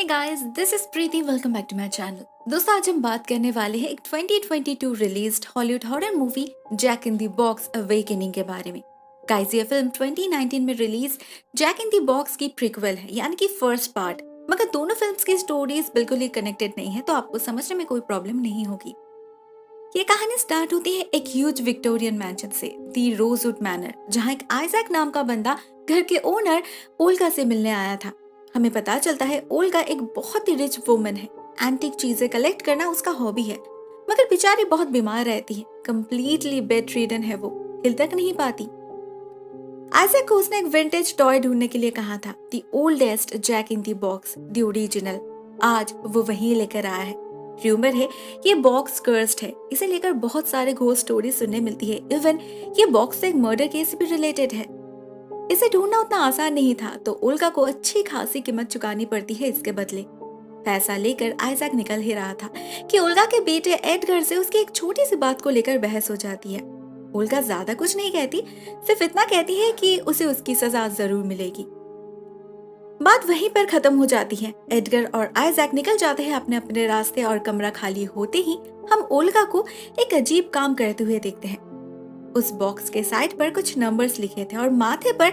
Hey guys, this is Preeti. Welcome back to my channel. दोस्तों आज हम बात करने वाले हैं एक 2022 released Hollywood horror movie Jack in the box awakening के बारे में। गाइस ये फिल्म 2019 में release Jack in the box की प्रीक्वल है, यानी कि फर्स्ट पार्ट। मगर दोनों फिल्म्स की स्टोरीज बिल्कुल ही कनेक्टेड नहीं है, तो आपको समझने में कोई प्रॉब्लम नहीं होगी। ये कहानी स्टार्ट होती है एक ह्यूज विक्टोरियन मैंशन से, दी रोजवुड मैनर, जहाँ एक आइजैक नाम का बंदा घर के ओनर ओल्गा से मिलने आया था। हमें पता चलता है ओल्गा एक बहुत ही रिच वुमन है, एंटीक चीजें कलेक्ट करना उसका हॉबी है, मगर बेचारी बहुत बीमार रहती है, कंप्लीटली बेड रिडन है, वो हिल तक नहीं पाती। आइजैक को उसने एक विंटेज टॉय ढूंढने के लिए कहा था, the oldest Jack in the box, the original. आज वो वहीं लेकर आया है। र्यूमर है ये बॉक्स कर्स्ड है, इसे लेकर बहुत सारे घोस्ट स्टोरी सुनने मिलती है। इवन ये बॉक्स से एक मर्डर केस भी रिलेटेड है। इसे ढूंढना उतना आसान नहीं था, तो ओल्गा को अच्छी खासी कीमत चुकानी पड़ती है इसके बदले। पैसा लेकर आइजैक निकल ही रहा था कि ओल्गा के बेटे एडगर से उसकी एक छोटी सी बात को लेकर बहस हो जाती है। ओल्गा ज्यादा कुछ नहीं कहती, सिर्फ इतना कहती है कि उसे उसकी सजा जरूर मिलेगी। बात वहीं पर खत्म हो जाती है। एडगर और आइजैक निकल जाते हैं अपने अपने रास्ते, और कमरा खाली होते ही हम ओल्गा को एक अजीब काम करते हुए देखते हैं। उस बॉक्स के साइड पर कुछ नंबर्स लिखे थे और माथे पर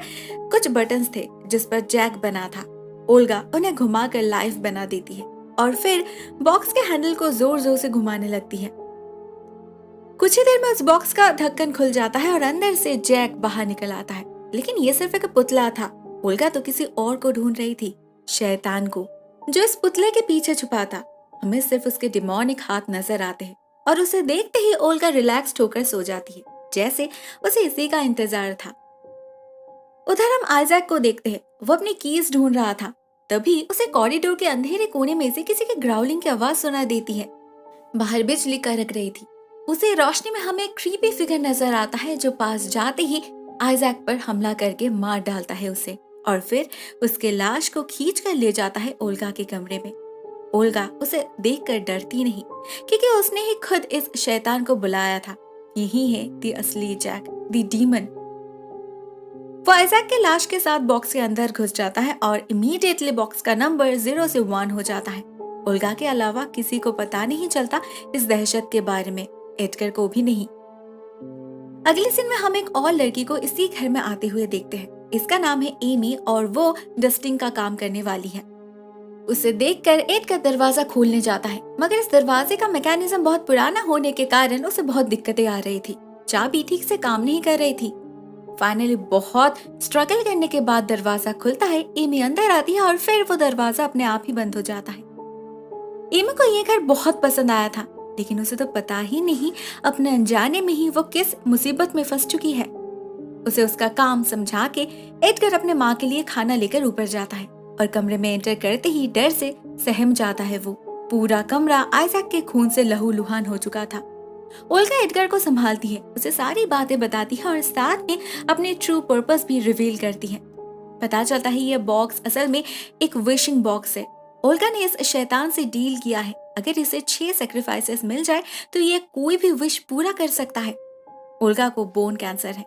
कुछ बटन्स थे जिस पर जैक बना था। ओल्गा उन्हें घुमाकर लाइव बना देती है और फिर बॉक्स के हैंडल को जोर जोर से घुमाने लगती है। कुछ ही देर में उस बॉक्स का ढक्कन खुल जाता है और अंदर से जैक बाहर निकल आता है। लेकिन ये सिर्फ एक पुतला था। ओल्गा तो किसी और को ढूंढ रही थी, शैतान को, जो इस पुतले के पीछे छुपा था। हमें सिर्फ उसके डिमोनिक हाथ नजर आते हैं और उसे देखते ही ओल्गा रिलैक्स्ड होकर सो जाती है, जैसे उसे इसी का इंतजार था। उधर हम आइजैक को देखते हैं। वो अपनी कीज ढूंढ रहा था, तभी उसे कॉरिडोर के अंधेरे कोने में से किसी के ग्राउलिंग की आवाज सुनाई देती है। बाहर बिजली कड़क रही थी। उसे रोशनी में हमें एक क्रीपी फिगर नजर आता है, जो पास जाते ही आइजैक पर हमला करके मार डालता है उसे, और फिर उसके लाश को खींच कर ले जाता है ओल्गा के कमरे में। ओल्गा उसे देखकर डरती नहीं, क्योंकि उसने ही खुद इस शैतान को बुलाया था। यही है दी असली जैक, दी डीमन। वो आइजैक के लाश के साथ बॉक्स के अंदर घुस जाता है और इमीडिएटली बॉक्स का नंबर 0 से 1 हो जाता है। ओल्गा के अलावा किसी को पता नहीं चलता इस दहशत के बारे में, एडगर को भी नहीं। अगले सीन में हम एक और लड़की को इसी घर में आते हुए देखते हैं। इसका नाम है एमी और वो डस्टिंग का काम करने वाली है। उसे देखकर एडगर दरवाजा खोलने जाता है, मगर इस दरवाजे का मैकेनिज्म बहुत पुराना होने के कारण उसे बहुत दिक्कतें आ रही थी। चाबी ठीक से काम नहीं कर रही थी। फाइनली बहुत स्ट्रगल करने के बाद दरवाजा खुलता है। एमी अंदर आती है और फिर वो दरवाजा अपने आप ही बंद हो जाता है। एमी को ये घर बहुत पसंद आया था, लेकिन उसे तो पता ही नहीं अपने अनजाने में ही वो किस मुसीबत में फंस चुकी है। उसे उसका काम समझा के एडगर अपने माँ के लिए खाना लेकर ऊपर जाता है और कमरे में एंटर करते ही डर से सहम जाता है। वो पूरा कमरा आइजैक के खून से लहूलुहान हो चुका था। ओल्गा एडगर को संभालती है, उसे सारी बातें बताती है और साथ में अपने ट्रू पर्पस भी रिवील करती है। पता चलता है ये बॉक्स असल में एक विशिंग बॉक्स है। ओल्गा ने इस शैतान से डील किया है, अगर इसे 6 सैक्रिफाइसेस मिल जाए तो ये कोई भी विश पूरा कर सकता है। ओल्गा को बोन कैंसर है।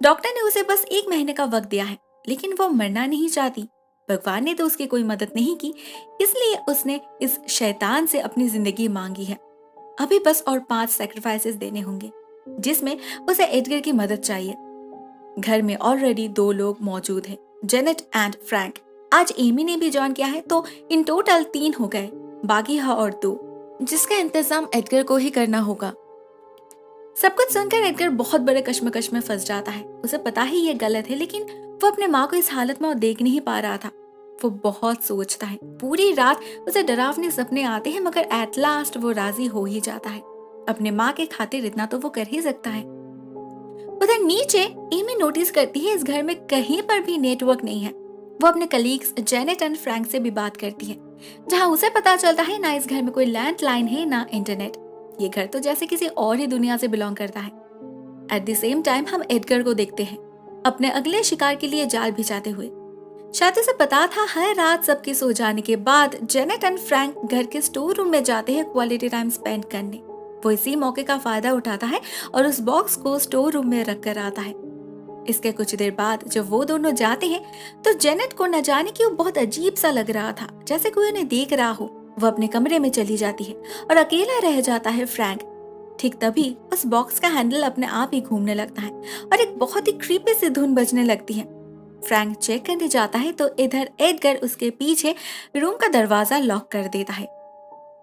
डॉक्टर ने उसे बस 1 महीने का वक्त दिया है, लेकिन वो मरना नहीं चाहती। भगवान ने तो उसकी कोई मदद नहीं की, इसलिए उसने इस शैतान से अपनी जिंदगी मांगी है। अभी बस और 5 सैक्रिफाइसेस देने होंगे, जिसमें उसे एडगर की मदद चाहिए। घर में ऑलरेडी 2 लोग मौजूद हैं, जेनेट एंड फ्रैंक। आज एमी ने भी ज्वाइन किया है, तो इन टोटल 3 हो गए, बाकी है और 2, जिसका इंतजाम एडगर को ही करना होगा। सब कुछ सुनकर एडगर बहुत बड़े कश्मकश में फंस जाता है। उसे पता ही ये गलत है, लेकिन वो अपने माँ को इस हालत में देख नहीं पा रहा था। वो बहुत सोचता है। पूरी रात उसे डरावने सपने आते हैं, मगर एट लास्ट वो राजी हो ही जाता है। अपने माँ के खातिर इतना तो वो कर ही सकता है। उधर नीचे एमी नोटिस करती है इस घर में कहीं पर भी नेटवर्क नहीं है। वो अपने कलीग्स जेनेट एंड फ्रैंक से भी बात करती है, जहाँ उसे पता चलता है ना इस घर में कोई लैंडलाइन है ना इंटरनेट। ये घर तो जैसे किसी और ही दुनिया से बिलोंग करता है। एट द सेम टाइम हम एडगर को देखते हैं अपने अगले शिकार के लिए जाल बिछाते हुए। शायद उसे पता था हर रात सबके सो जाने के बाद जेनेट एंड फ्रैंक घर के स्टोर रूम में जाते हैं क्वालिटी टाइम स्पेंड करने। वो इसी मौके का फायदा उठाता है और उस बॉक्स को स्टोर रूम में रख कर आता है। इसके कुछ देर बाद जब वो दोनों जाते हैं तो जेनेट को न जाने क्यों बहुत अजीब सा लग रहा था, जैसे कोई उन्हें देख रहा हो। वो अपने कमरे में चली जाती है और अकेला रह जाता है फ्रैंक। ठीक तभी उस बॉक्स का हैंडल अपने आप ही घूमने लगता है और एक बहुत ही क्रीपी सी धुन बजने लगती है। फ्रैंक चेक करने जाता है तो इधर एडगर उसके पीछे रूम का दरवाजा लॉक कर देता है।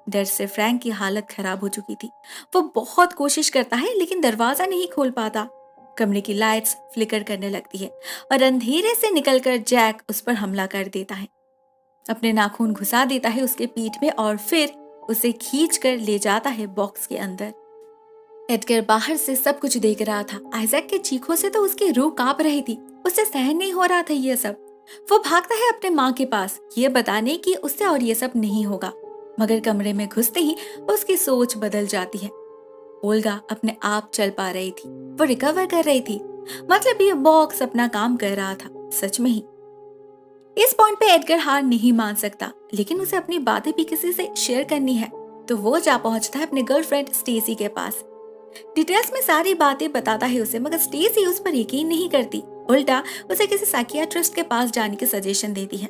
डर से फ्रैंक की हालत खराब हो चुकी थी। वो बहुत कोशिश करता है लेकिन दरवाजा नहीं खोल पाता। कमरे की लाइट्स फ्लिकर करने लगती है और अंधेरे से निकलकर जैक उस पर हमला कर देता है। अपने नाखून घुसा देता है उसके पीठ में और फिर उसे खींचकर ले जाता है बॉक्स के अंदर। एडगर बाहर से सब कुछ देख रहा था। आइजैक के चीखों से तो उसकी रूह कांप रही थी। उसे सहन नहीं हो रहा था ये सब। वो भागता है अपने माँ के पास ये बताने कि उससे और ये सब नहीं होगा, मगर कमरे में घुसते ही उसकी सोच बदल जाती है। ओल्गा अपने आप चल पा रही थी, वो रिकवर कर रही थी, मतलब ये बॉक्स अपना काम कर रहा था सच में ही। इस पॉइंट पे एडगर हार नहीं मान सकता, लेकिन उसे अपनी बातें भी किसी से शेयर करनी है, तो वो जा पहुंचता है अपने गर्लफ्रेंड स्टेसी के पास। डिटेल्स में सारी बातें बताता है उसे, मगर स्टेसी उस पर यकीन नहीं करती, उल्टा उसे किसी साइकियाट्रिस्ट के पास जाने की सजेशन देती है।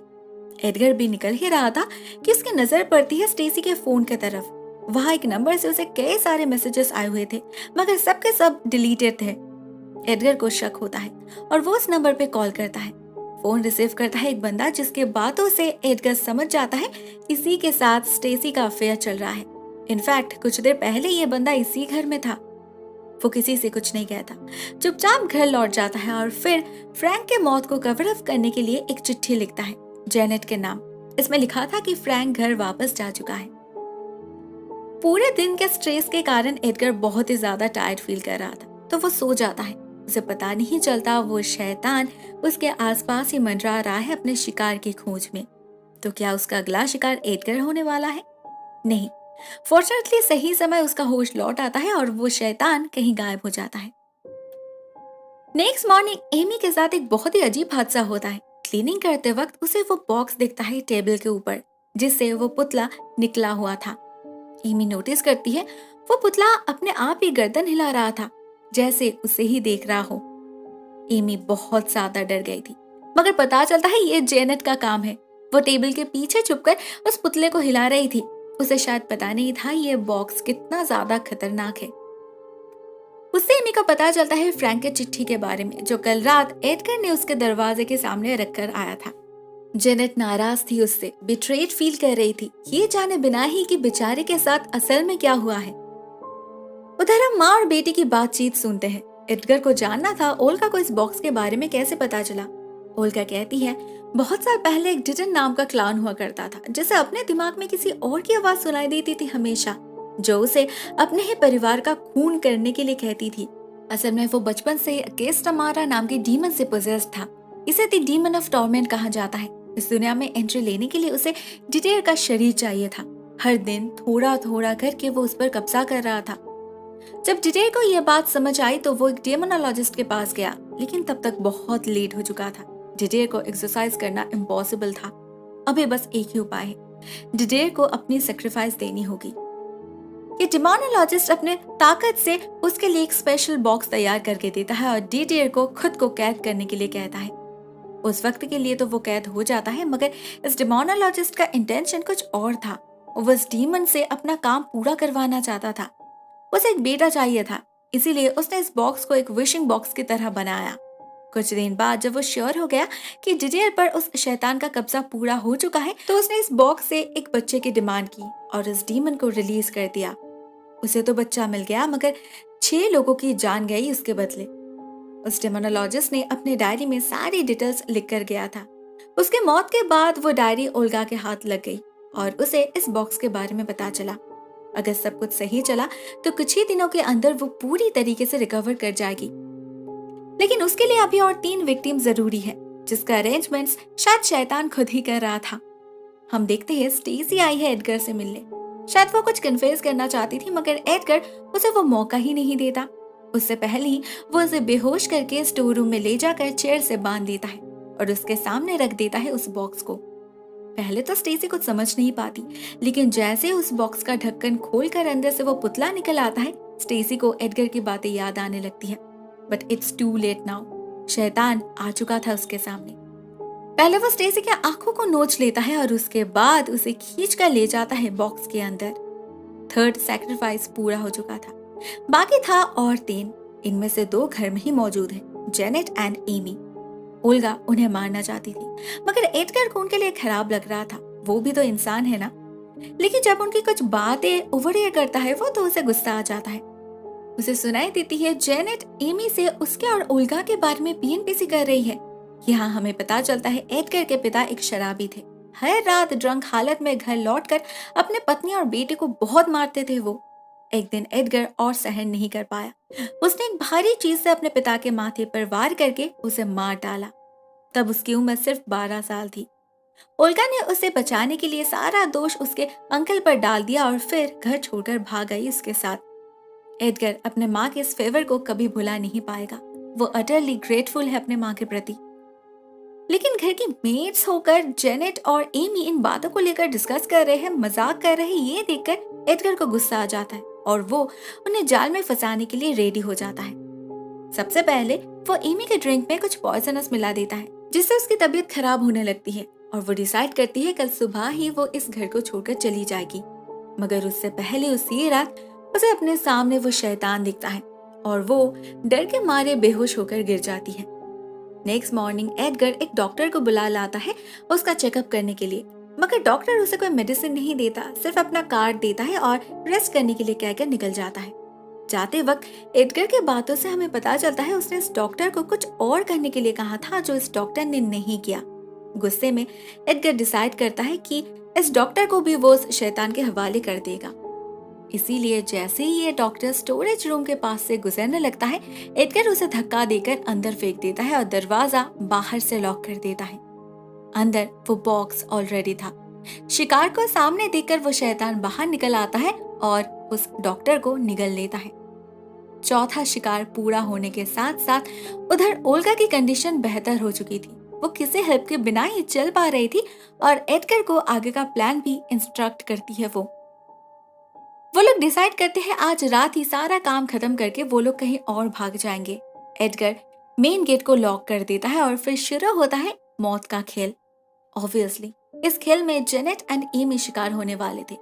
एडगर भी निकल ही रहा था कि उसकी नजर पड़ती है स्टेसी के फोन की तरफ। वहां एक नंबर से उसे कई सारे मैसेजेस आए हुए थे, मगर सबके सब डिलीटेड थे। एडगर को शक होता है और वो उस नंबर पे कॉल करता है। फोन रिसीव करता है एक बंदा, जिसके बातों से एडगर समझ जाता है इसी के साथ स्टेसी का अफेयर चल रहा है। इनफैक्ट कुछ देर पहले ये बंदा इसी घर में था। वो किसी से कुछ नहीं कहता, चुपचाप घर लौट जाता है और फिर फ्रैंक के मौत को कवर अप करने के लिए एक चिट्ठी लिखता है जेनेट के नाम। इसमें लिखा था कि फ्रैंक घर वापस जा चुका है। पूरे दिन के स्ट्रेस के कारण एडगर बहुत ही ज्यादा टायर्ड फील कर रहा था, तो वो सो जाता है। उसे पता नहीं चलता वो शैतान उसके आसपास ही मंडरा रहा है अपने शिकार की खोज में। तो क्या उसका अगला शिकार एडगर होने वाला है? नहीं, फॉर्चुनेटली सही समय उसका होश लौट आता है और वो शैतान कहीं गायब हो जाता है। नेक्स्ट मॉर्निंग एमी के साथ एक बहुत ही अजीब हादसा होता है। क्लीनिंग करते वक्त उसे वो बॉक्स दिखता है टेबल के ऊपर, जिससे वो पुतला निकला हुआ था। एमी नोटिस करती है वो पुतला अपने आप ही गर्दन हिला रहा था, जैसे उसे ही देख रहा हो। एमी बहुत ज्यादा डर गई थी, मगर पता चलता है ये जेनेट का काम है। वो टेबल के पीछे छुपकर उस पुतले को हिला रही थी। उसे शायद पता नहीं था ये बॉक्स कितना ज्यादा खतरनाक है। उससे एमी को पता चलता है फ्रैंक के चिट्ठी के बारे में, जो कल रात एडगर ने उसके दरवाजे के सामने रखकर आया था। जेनेट नाराज थी उससे, बिट्रेड फील कर रही थी, ये जाने बिना ही कि बेचारे के साथ असल में क्या हुआ है। उधर हम माँ और बेटी की बातचीत सुनते हैं। एडगर को जानना था ओल्गा को इस बॉक्स के बारे में कैसे पता चला। ओल्गा कहती है बहुत साल पहले एक डिटन नाम का क्लाउन हुआ करता था, जिसे अपने दिमाग में किसी और की आवाज सुनाई देती थी हमेशा, जो उसे अपने ही परिवार का खून करने के लिए कहती थी। असल में वो बचपन से केस्टामारा नाम के डीमन से पोजेस्ड था। इसे द डीमन ऑफ टॉर्मेंट कहा जाता है। इस दुनिया में एंट्री लेने के लिए उसे डिटेर का शरीर चाहिए था। हर दिन थोड़ा थोड़ा करके वो उस पर कब्जा कर रहा था। जब डिटेर को यह बात समझ आई तो वो एक डेमोनोलॉजिस्ट के पास गया, लेकिन तब तक बहुत लेट हो चुका था। डिटेर को एक्सरसाइज करना इम्पॉसिबल था। अभी बस एक ही उपाय है, डिटेर को अपनी सेक्रीफाइस देनी होगी। ये डेमोनोलॉजिस्ट अपने ताकत से उसके लिए एक स्पेशल बॉक्स तैयार करके देता है और डिटेर को खुद को कैद करने के लिए कहता है। उस वक्त के लिए तो वो कैद हो जाता है, मगर इस डेमोनोलॉजिस्ट का इंटेंशन कुछ और था। वो इस डीमन से अपना काम पूरा करवाना चाहता था। उसे एक बेटा चाहिए था, इसीलिए उसने इस बॉक्स को एक विशिंग बॉक्स की तरह बनाया। कुछ दिन बाद जब वो श्योर हो गया कि डिटेर पर उस शैतान का कब्जा पूरा हो चुका है, तो उसने इस बॉक्स से एक बच्चे की डिमांड की और इस डीमन को रिलीज कर दिया। उसे तो बच्चा मिल गया, मगर 6 लोगों की जान गई उसके बदले। उस डेमोनोलॉजिस्ट ने अपने डायरी में सारी डिटेल्स लिख कर गया था। उसके मौत के बाद वो डायरी ओल्गा के हाथ लग गई और उसे इस बॉक्स के बारे में पता चला। अगर सब कुछ सही चला तो कुछ ही दिनों के अंदर वो पूरी तरीके से रिकवर कर जाएगी, लेकिन उसके लिए अभी और 3 विक्टिम जरूरी है, जिसका अरेंजमेंट्स शायद शैतान खुद ही कर रहा था। हम देखते हैं स्टेसी आई है एडगर से मिलने। शायद वो कुछ कन्फेस करना चाहती थी, मगर एडगर उसे वो मौका ही नहीं देता। उससे पहले ही वो उसे बेहोश करके स्टोर रूम में ले जाकर चेयर से बांध देता है और उसके सामने रख देता है उस बॉक्स को। पहले तो स्टेसी कुछ समझ नहीं पाती, लेकिन जैसे उस बॉक्स का ढक्कन खोलकर अंदर से वो पुतला निकल आता है, स्टेसी को एडगर की बातें याद आने लगती है। But it's too late now. शैतान आ चुका था उसके सामने। पहले वो स्टेसी के आंखों को नोच लेता है और उसके बाद उसे खींच कर ले जाता है बॉक्स के अंदर। थर्ड सैक्रिफाइस पूरा हो चुका था। बाकी था और 3। इनमें से 2 घर में ही मौजूद हैं, जेनेट एंड एमी। ओल्गा उन्हें मारना चाहती थी, मगर एडगर को उनके लिए खराब लग रहा था। वो भी तो इंसान है ना। लेकिन जब उनकी कुछ बातें ओवरहियर करता है वो, तो उसे गुस्सा आ जाता है। उसे सुनाई देती है जेनेट एमी से उसके और ओल्गा के बारे में पीएनपीसी कर रही है। यहाँ हमें पता चलता है एडगर के पिता एक शराबी थे। हर रात ड्रंक हालत में घर लौटकर अपने पत्नी और बेटे को बहुत मारते थे वो। एक दिन एडगर और सहन नहीं कर पाया। उसने एक भारी चीज से अपने पिता के माथे पर वार करके उसे मार डाला। तब उसकी उम्र सिर्फ 12 साल थी। ओल्गा ने उसे बचाने के लिए सारा दोष उसके अंकल पर डाल दिया और फिर घर छोड़कर भाग गई उसके साथ। एडगर अपने माँ के इस फेवर को कभी भुला नहीं पाएगा। वो अटरली ग्रेटफुल है अपने माँ के प्रति। लेकिन घर की मेट्स होकर जेनेट और एमी इन बातों को लेकर डिस्कस कर रहे हैं, मजाक कर रहे हैं, ये देखकर एडगर को गुस्सा आ जाता है और वो उन्हें जाल में फंसाने के लिए रेडी हो जाता है। सबसे पहले वो एमी के ड्रिंक में कुछ पॉइजनस मिला देता है, जिससे उसकी तबीयत खराब होने लगती है और वो डिसाइड करती है कल सुबह ही वो इस घर को छोड़कर चली जाएगी। मगर उससे पहले उसी रात उसे अपने सामने वो शैतान दिखता है और वो डर के मारे बेहोश होकर गिर जाती है। नेक्स्ट मॉर्निंग एडगर एक डॉक्टर को बुला लाता है उसका चेकअप करने के लिए, मगर डॉक्टर उसे कोई मेडिसिन नहीं देता, सिर्फ अपना कार्ड देता है और रेस्ट करने के लिए कहकर निकल जाता है। जाते वक्त एडगर के बातों से हमें पता चलता है उसने इस डॉक्टर को कुछ और करने के लिए कहा था जो इस डॉक्टर ने नहीं किया। गुस्से में एडगर डिसाइड करता है कि इस डॉक्टर को भी वो उस शैतान के हवाले कर देगा। इसीलिए जैसे ही ये डॉक्टर स्टोरेज रूम के पास से गुजरने लगता है, एडगर उसे धक्का देकर अंदर फेंक देता है और दरवाजा बाहर से लॉक कर देता है। अंदर वो बॉक्स ऑलरेडी था। शिकार को सामने देखकर वो शैतान बाहर निकल आता है और उस डॉक्टर को निगल लेता है। चौथा शिकार पूरा होने के साथ साथ उधर ओल्गा की कंडीशन बेहतर हो चुकी थी। वो किसी हेल्प के बिना ही चल पा रही थी और एडगर को आगे का प्लान भी इंस्ट्रक्ट करती है। वो लोग डिसाइड करते हैं आज रात ही सारा काम खत्म करके वो लोग कहीं और भाग जाएंगे। एडगर मेन गेट को लॉक कर देता है और फिर शुरू होता है मौत का खेल। ऑब्वियसली इस खेल में जेनेट एंड एमी शिकार होने वाले थे,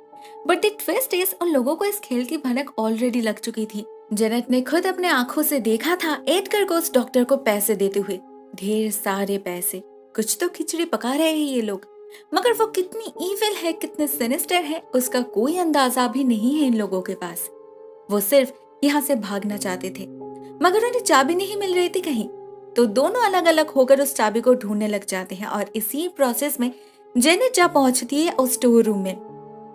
बट द ट्विस्ट इज उन लोगों को इस खेल की भनक ऑलरेडी लग चुकी थी। जेनेट ने खुद अपने आंखों से देखा था एडगर को उस डॉक्टर को पैसे देते हुए, ढेर सारे पैसे। कुछ तो खिचड़ी पका रहे हैं ये लोग, मगर वो कितनी ईविल है, कितने सिनिस्टर है, उसका कोई अंदाजा भी नहीं है इन लोगों के पास। वो सिर्फ यहाँ से भागना चाहते थे, मगर उन्हें चाबी नहीं मिल रही थी कहीं, तो दोनों अलग अलग होकर उस चाबी को ढूंढने लग जाते हैं। और इसी प्रोसेस में जेनेट जा पहुंचती है उस स्टोर रूम में।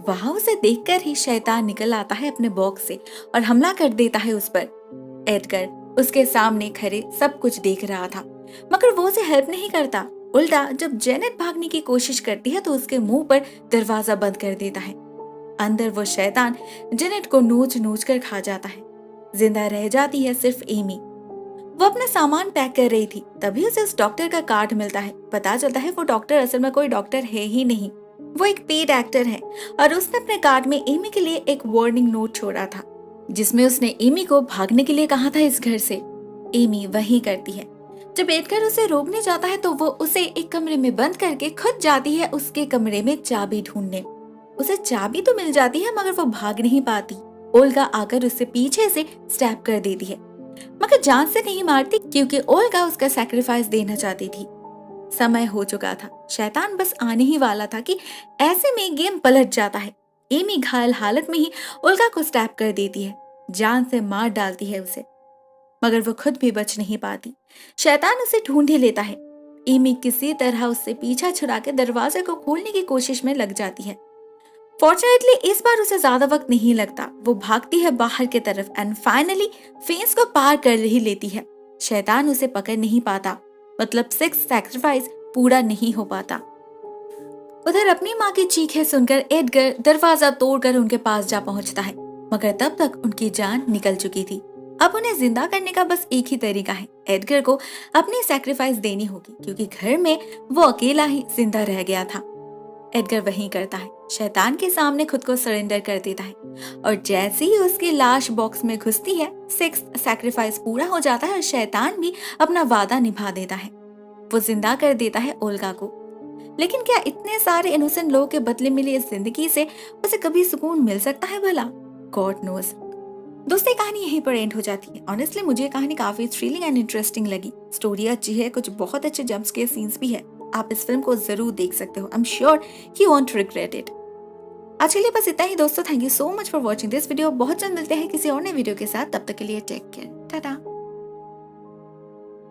वहां उसे देखकर ही शैतान निकल आता है अपने बॉक्स से और हमला कर देता है उस पर। एडगर उसके सामने खड़े सब कुछ देख रहा था, मगर वो उसे हेल्प नहीं करता। उल्टा जब जेनेट भागने की कोशिश करती है तो उसके मुंह पर दरवाजा बंद कर देता है। अंदर वो शैतान जेनेट को नोच नोच कर खा जाता है। जिंदा रह जाती है सिर्फ एमी। वो अपना सामान पैक कर रही थी, तभी उसे उस डॉक्टर का कार्ड मिलता है। पता चलता है वो डॉक्टर असल में कोई डॉक्टर है ही नहीं, वो एक पेड एक्टर है और उसने अपने कार्ड में एमी के लिए एक वार्निंग नोट छोड़ा था, जिसमें उसने एमी को भागने के लिए कहा था इस घर से। एमी वही करती है। जब एडगर उसे रोकने जाता है तो वो उसे एक कमरे में बंद करके खुद जाती है उसके कमरे में चाबी ढूंढने। उसे चाबी तो मिल जाती है मगर वो भाग नहीं पाती। ओल्गा आकर उससे पीछे से स्टैब कर देती है, मगर जान से नहीं मारती क्योंकि ओल्गा उसका सैक्रिफाइस देना चाहती थी। समय हो चुका था, शैतान बस आने ही वाला था कि ऐसे में गेम पलट जाता है। एमी घायल हालत में ही ओल्गा को स्टैब कर देती है, जान से मार डालती है उसे, मगर वो खुद भी बच नहीं पाती। शैतान उसे ढूंढ ही लेता है। एमी किसी तरह उससे पीछा छुड़ा के दरवाजे को खोलने की कोशिश में लग जाती है। फॉर्चुनेटली इस बार उसे ज्यादा वक्त नहीं लगता। वो भागती है बाहर की तरफ एंड फाइनली फेंस को पार कर ही लेती है। शैतान उसे पकड़ नहीं पाता, मतलब 6 सैक्रिफाइस पूरा नहीं हो पाता। उधर अपनी माँ की चीखें सुनकर एडगर दरवाजा तोड़कर उनके पास जा पहुंचता है, मगर तब तक उनकी जान निकल चुकी थी। अब उन्हें जिंदा करने का बस एक ही तरीका है, एडगर को अपनी सैक्रिफाइस देनी होगी क्योंकि घर में वो अकेला ही जिंदा रह गया था। एडगर वही करता है, शैतान के सामने खुद को सरेंडर कर देता है और जैसे ही उसकी लाश बॉक्स में घुसती है, सिक्स्थ सैक्रिफाइस पूरा हो जाता है और शैतान भी अपना वादा निभा देता है। वो जिंदा कर देता है ओल्गा को। लेकिन क्या इतने सारे इनोसेंट लोगों के बदले मिली इस जिंदगी से उसे कभी सुकून मिल सकता है भला? God knows. दोस्तों, ये कहानी यहीं पर एंड हो जाती है। ऑनेस्टली मुझे ये कहानी काफी थ्रिलिंग एंड इंटरेस्टिंग लगी। स्टोरी अच्छी है, कुछ बहुत अच्छे जंप स्केयर सीन्स भी है। आप इस फिल्म को जरूर देख सकते हो। I am sure you want regret it. आज के लिए बस इतना ही दोस्तों। Thank you so much for watching this video. बहुत जल्द मिलते हैं किसी और नए वीडियो के साथ। तब तक के लिए टेक केयर, टाटा।